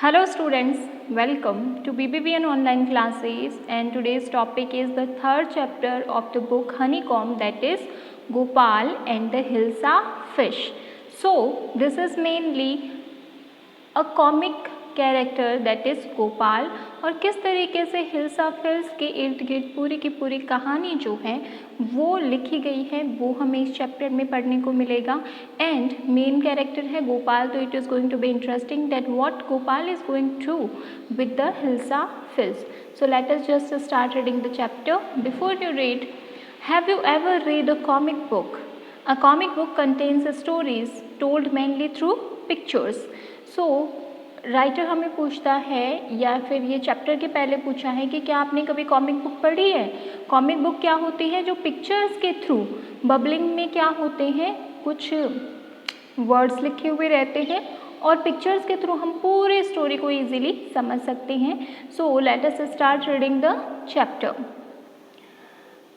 Hello students, welcome to BBBN online classes, and today's topic is the third chapter of the book Honeycomb, that is Gopal and the Hilsa fish. So this is mainly a comic character that is Gopal और किस तरीके से हिल्सा फिल्स के इर्द गिर्द पूरी की पूरी कहानी जो है वो लिखी गई है वो हमें इस चैप्टर में पढ़ने को मिलेगा। एंड मेन कैरेक्टर है गोपाल, तो it is going to be interesting that what Gopal is going to with the hilsa fish. So let us just start reading the chapter. Before you read, have you ever read a comic book? A comic book contains stories told mainly through pictures. So writer हमें पूछता है या फिर ये chapter के पहले पूछा है कि क्या आपने कभी कॉमिक बुक पढ़ी है। कॉमिक बुक क्या होती है? जो पिक्चर्स के थ्रू, बबलिंग में क्या होते हैं, कुछ वर्ड्स लिखे हुए रहते हैं और पिक्चर्स के थ्रू हम पूरे स्टोरी को इजीली समझ सकते हैं। सो let us start reading the chapter.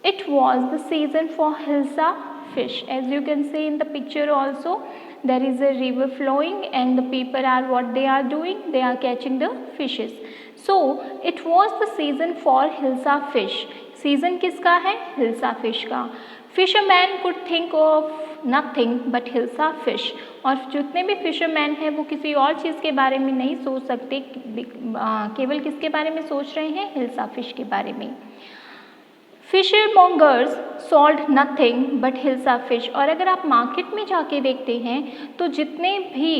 It was the season for Hilsa fish. As you can see in the picture also, there is a river flowing and the people are what they are doing, they are catching the fishes. So it was the season for Hilsa fish. Season किसका है? Hilsa fish का. Fisherman could think of nothing but Hilsa fish. और जितने भी fisherman हैं वो किसी और चीज़ के बारे में नहीं सोच सकते, केवल किसके बारे में सोच रहे हैं? हिल्सा फिश के बारे में। Fishmongers sold nothing but hilsa fish. और अगर आप मार्केट में जाके देखते हैं तो जितने भी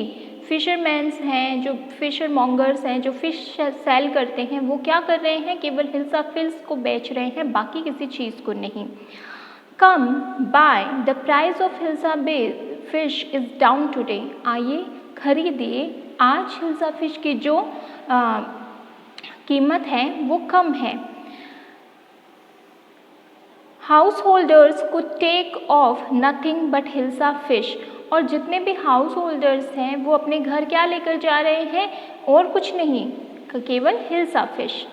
फिशरमैन्स हैं, जो फिशरमॉन्गर्स हैं, जो फिश सेल करते हैं, वो क्या कर रहे हैं? केवल हिल्सा फिश को बेच रहे हैं, बाकी किसी चीज़ को नहीं। Come by the price of hilsa fish is down today. आइए खरीदिए, आज हिल्सा फिश की जो कीमत है वो कम है। हाउस होल्डर्स को take of nothing but hilsa fish. और जितने भी हाउस होल्डर्स हैं वो अपने घर क्या लेकर जा रहे हैं? और कुछ नहीं, केवल hilsa fish.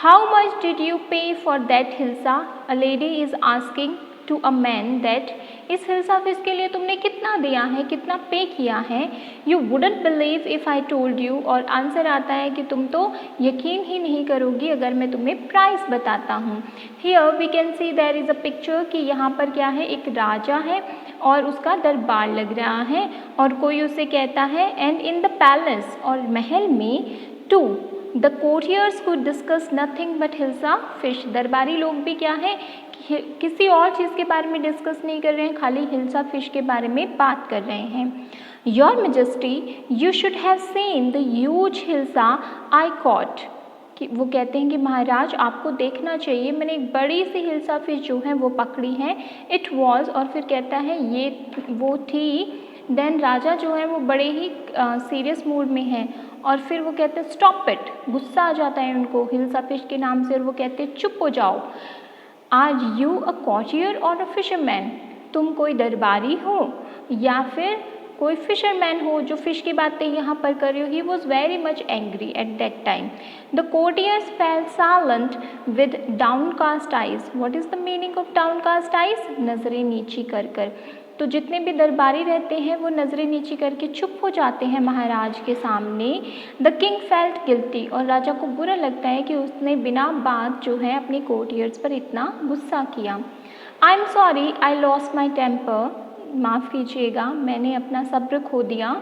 How much did you pay for that hilsa? A lady is asking to a man that. इस हिल्सा फिश के लिए तुमने कितना दिया है, कितना पे किया है? You wouldn't believe if I told you. और आंसर आता है कि तुम तो यकीन ही नहीं करोगी अगर मैं तुम्हें प्राइस बताता हूँ। Here we can see there is a picture कि यहाँ पर क्या है? एक राजा है और उसका दरबार लग रहा है और कोई उसे कहता है एंड इन द पैलेस, और महल में टू द कोरियर्स को discuss nothing but hilsa fish. दरबारी लोग भी क्या है? किसी और चीज़ के बारे में डिस्कस नहीं कर रहे हैं, खाली हिल्सा फिश के बारे में बात कर रहे हैं। Your majesty you should have seen the huge hilsa I cot. कि वो कहते हैं कि महाराज आपको देखना चाहिए, मैंने एक बड़ी सी हिल्सा फिश जो है वो पकड़ी है। इट वॉज, और फिर कहता है ये वो थी। देन राजा जो है वो बड़े ही सीरियस मूड में हैं और फिर वो कहते हैं स्टॉप इट। गुस्सा आ जाता है उनको हिल्सा फिश के नाम से और वो कहते हैं चुप हो जाओ। आर यू अ कॉचियर और अ फिशरमैन? तुम कोई दरबारी हो या फिर कोई फिशरमैन हो जो फिश की बातें यहाँ पर कर रही हो? He was very much angry at that time. The courtiers fail silent with downcast eyes. What is the meaning of downcast eyes? नजरें नीची कर कर। तो जितने भी दरबारी रहते हैं वो नजरें नीची करके चुप हो जाते हैं महाराज के सामने। The king felt guilty. और राजा को बुरा लगता है कि उसने बिना बात जो है अपने कोर्टियर्स पर इतना गुस्सा किया। I am sorry I lost my temper. माफ़ कीजिएगा, मैंने अपना सब्र खो दिया।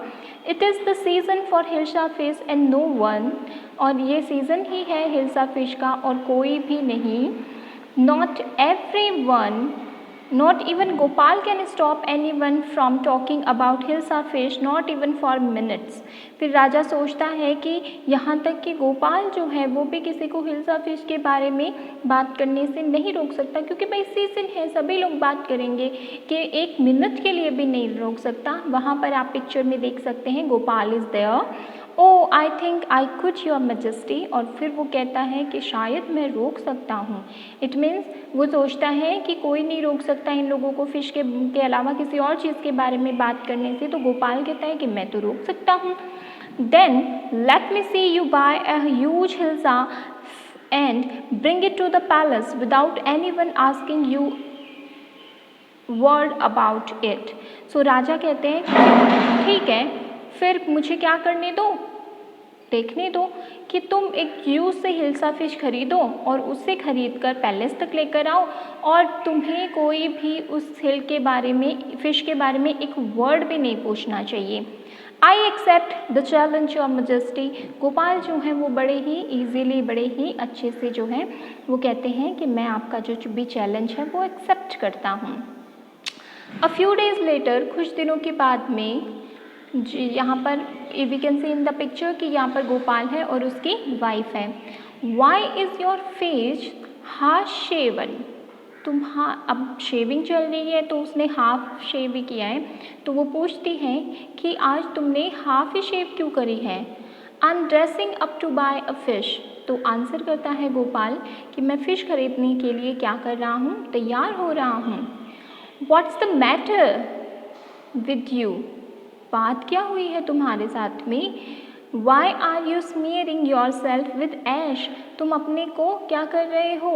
It is the season for hilsa fish and no one. और ये सीज़न ही है हिल्सा फिश का और कोई भी नहीं। Not every one, not even Gopal can stop anyone from talking about Hilsa fish, not even for minutes. फिर राजा सोचता है कि यहाँ तक कि गोपाल जो है वो भी किसी को हिल्सा फिश के बारे में बात करने से नहीं रोक सकता, क्योंकि भाई सीजन है, सभी लोग बात करेंगे, कि एक मिनट के लिए भी नहीं रोक सकता। वहाँ पर आप पिक्चर में देख सकते हैं Gopal is there. Oh I think I could your majesty. और फिर वो कहता है कि शायद मैं रोक सकता हूँ। इट मीन्स वो सोचता है कि कोई नहीं रोक सकता इन लोगों को फिश के अलावा किसी और चीज़ के बारे में बात करने से। तो गोपाल कहता है कि मैं तो रोक सकता हूँ। Then let me see you buy a huge hilsa and bring it to the palace without any one asking you word about it. सो राजा कहते हैं ठीक है, फिर मुझे क्या करने दो, देखने दो कि तुम एक यूज से हिल्सा फिश खरीदो और उससे खरीद कर पैलेस तक लेकर आओ और तुम्हें कोई भी उस हिल के बारे में, फिश के बारे में एक वर्ड भी नहीं पूछना चाहिए। I accept the challenge of majesty. Gopal जो है वो बड़े ही ईजीली, बड़े ही अच्छे से जो है वो कहते हैं कि मैं आपका जो भी चैलेंज है वो एक्सेप्ट करता हूँ। अ फ्यू डेज लेटर, कुछ दिनों के बाद में, जी यहाँ पर we can see in the picture कि यहाँ पर गोपाल है और उसकी वाइफ है। Why is your face half shaven. अब शेविंग चल रही है तो उसने हाफ शेव ही किया है, तो वो पूछती है कि आज तुमने हाफ ही शेव क्यों करी है। I am dressing up to buy a fish. तो आंसर करता है गोपाल कि मैं फ़िश खरीदने के लिए क्या कर रहा हूँ, तैयार हो रहा हूँ। What's the matter with you. बात क्या हुई है तुम्हारे साथ में। Why are you smearing yourself with ash. तुम अपने को क्या कर रहे हो।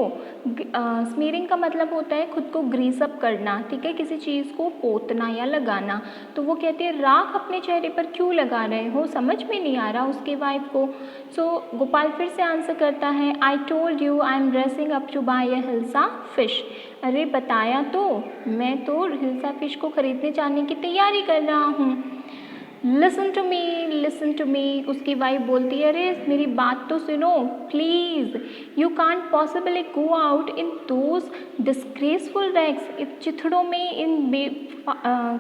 स्मीयरिंग का मतलब होता है खुद को ग्रीस अप करना, ठीक है, किसी चीज़ को पोतना या लगाना। तो वो कहते हैं राख अपने चेहरे पर क्यों लगा रहे हो, समझ में नहीं आ रहा उसके वाइफ को। सो गोपाल फिर से आंसर करता है, I told you I am dressing up to buy a hilsa fish. अरे बताया तो, मैं तो हिल्सा फिश को खरीदने जाने की तैयारी कर रहा हूँ। Listen to me. उसकी वाइफ बोलती है, अरे मेरी बात तो सुनो please. You can't possibly go out in those disgraceful rags. इन चिथड़ों में, इन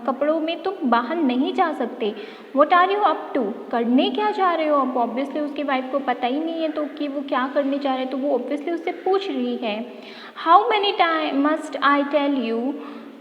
कपड़ों में तुम बाहर नहीं जा सकते। What are you up to. करने क्या जा रहे हो। अब ऑब्वियसली उसकी वाइफ को पता ही नहीं है तो कि वो क्या करने जा रहे हैं, तो वो ऑब्वियसली उससे पूछ रही है, how many time must I tell you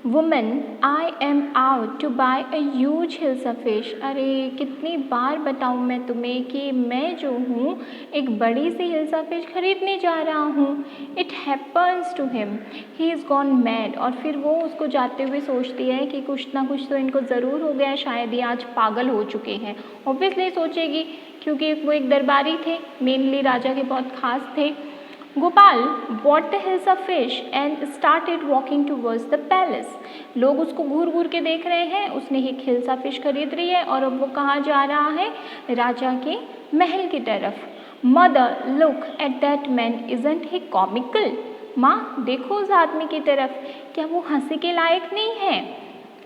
woman I am out to buy a huge hilsa fish. अरे कितनी बार बताऊँ मैं तुम्हें कि मैं जो हूँ एक बड़ी सी हिल्सा फिश खरीदने जा रहा हूँ। It happens to him he is gone mad. और फिर वो उसको जाते हुए सोचती है कि कुछ ना कुछ तो इनको ज़रूर हो गया है, शायद ये आज पागल हो चुके हैं। ऑब्वियसली सोचेगी क्योंकि वो एक दरबारी थे, मेनली राजा के बहुत खास थे। Gopal bought the hilsa fish and started walking towards the palace. लोग उसको घूर घूर के देख रहे हैं, उसने एक हिल्सा फिश खरीद रही है और अब वो कहाँ जा रहा है, राजा के महल की तरफ। Mother look at that man isn't he comical. माँ देखो उस आदमी की तरफ, क्या वो हंसी के लायक नहीं है,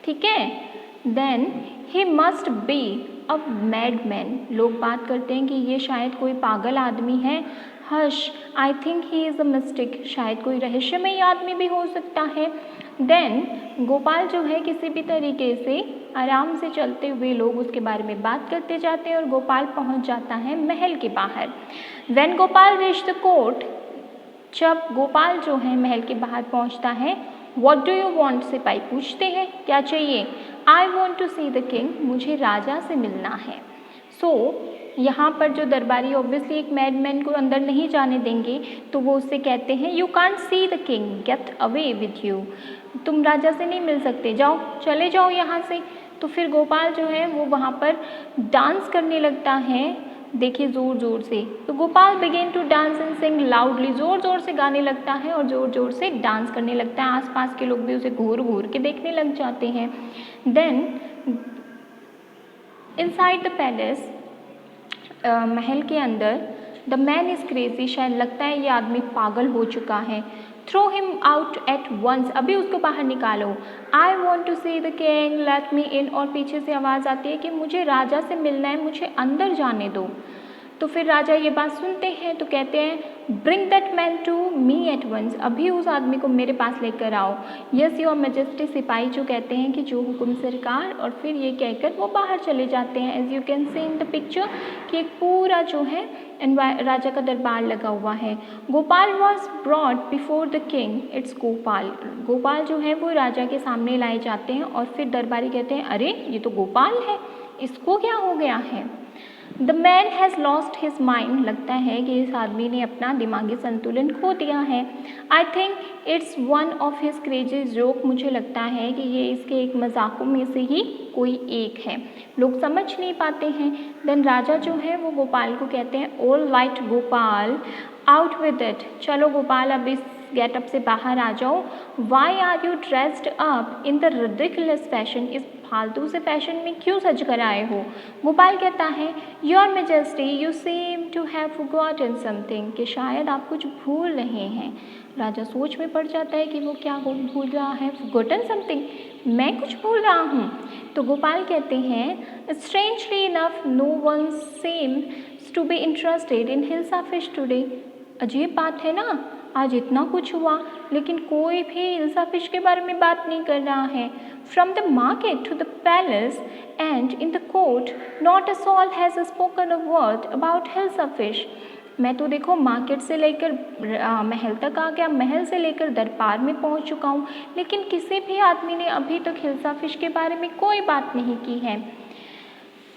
ठीक है। Then he must be a mad man. लोग बात करते हैं कि ये शायद कोई पागल आदमी है। Hush I think he is a mistake. शायद कोई रहस्यमय आदमी भी हो सकता है। देन गोपाल जो है किसी भी तरीके से आराम से चलते हुए लोग उसके बारे में बात करते जाते हैं और गोपाल पहुंच जाता है महल के बाहर। When Gopal reach the court, जब गोपाल जो है महल के बाहर पहुंचता है, व्हाट डू यू वांट, सिपाही पूछते हैं क्या चाहिए। I want to see the king. मुझे राजा से मिलना है। यहाँ पर जो दरबारी ऑब्वियसली एक मैडमैन को अंदर नहीं जाने देंगे, तो वो उससे कहते हैं you can't see the king, get away with you. तुम राजा से नहीं मिल सकते, जाओ, चले जाओ यहाँ से। तो फिर गोपाल जो है वो वहाँ पर डांस करने लगता है, देखिए ज़ोर ज़ोर से। तो Gopal began to dance and sing loudly. ज़ोर ज़ोर से गाने लगता है और ज़ोर ज़ोर से डांस करने लगता है। आसपास के लोग भी उसे घूर घूर के देखने लग जाते हैं। देन इनसाइड द पैलेस, महल के अंदर, द मैन इज़ क्रेजी। शायद लगता है ये आदमी पागल हो चुका है। Throw him out at once. अभी उसको बाहर निकालो। I want to see the king, let me in. और पीछे से आवाज़ आती है कि मुझे राजा से मिलना है, मुझे अंदर जाने दो। तो फिर राजा ये बात सुनते हैं तो कहते हैं bring that man to me at once. अभी उस आदमी को मेरे पास लेकर आओ। Yes your majesty. सिपाही जो कहते हैं कि जो हुक्म सरकार, और फिर ये कहकर वो बाहर चले जाते हैं। As you can see in the picture कि एक पूरा जो है राजा का दरबार लगा हुआ है। Gopal was broad before the king, it's Gopal. Gopal जो है वो राजा के सामने लाए जाते हैं और फिर दरबारी कहते हैं अरे ये तो गोपाल है, इसको क्या हो गया है। The man has lost his mind. लगता है कि इस आदमी ने अपना दिमागी संतुलन खो दिया है। I think it's one of his crazy joke. मुझे लगता है कि ये इसके एक मजाकों में से ही कोई एक है, लोग समझ नहीं पाते हैं। देन राजा जो है वो गोपाल को कहते हैं all right Gopal, out with it. चलो गोपाल अब इस गेटअप से बाहर आ जाओ। Why are you dressed up in the ridiculous fashion, इस फालतू से फैशन में क्यों सज कर आए हो। गोपाल कहता है your majesty you seem to have forgotten something, कि शायद आप कुछ भूल रहे हैं। राजा सोच में पड़ जाता है कि वो क्या भूल रहा है, फॉरगॉटन समथिंग, मैं कुछ भूल रहा हूँ। तो गोपाल कहते हैं strangely enough no one seems to be interested in hilsa fish today, अजीब बात है ना, आज इतना कुछ हुआ लेकिन कोई भी हिल्सा फिश के बारे में बात नहीं कर रहा है। From the market to the palace and in the court not a soul has spoken a word about hilsa fish, मैं तो देखो मार्केट से लेकर महल तक आ गया, महल से लेकर दरबार में पहुंच चुका हूँ, लेकिन किसी भी आदमी ने अभी तक हिल्सा फिश के बारे में कोई बात नहीं की है।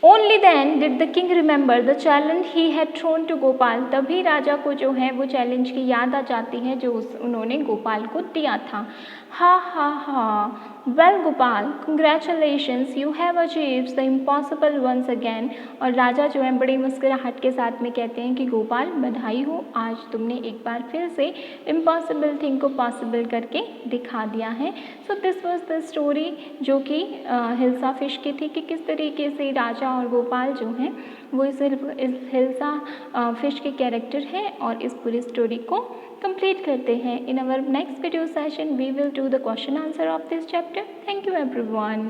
Only then did the king remember the challenge he had thrown to Gopal, तभी राजा को जो है वो चैलेंज की याद आ जाती है जो उन्होंने गोपाल को दिया था। हा हा हा, well Gopal congratulations you have achieved the impossible once again, और राजा जो है बड़ी मुस्कुराहट के साथ में कहते हैं कि गोपाल बधाई हो, आज तुमने एक बार फिर से इम्पॉसिबल थिंग को पॉसिबल करके दिखा दिया है। So this was the story जो कि हिल्सा फिश की थी, कि किस तरीके से राजा और गोपाल जो हैं वो इस हिल्सा फिश के कैरेक्टर हैं और इस पूरी स्टोरी को कंप्लीट करते हैं। In our next video session we will do the question answer of this chapter. Thank you everyone.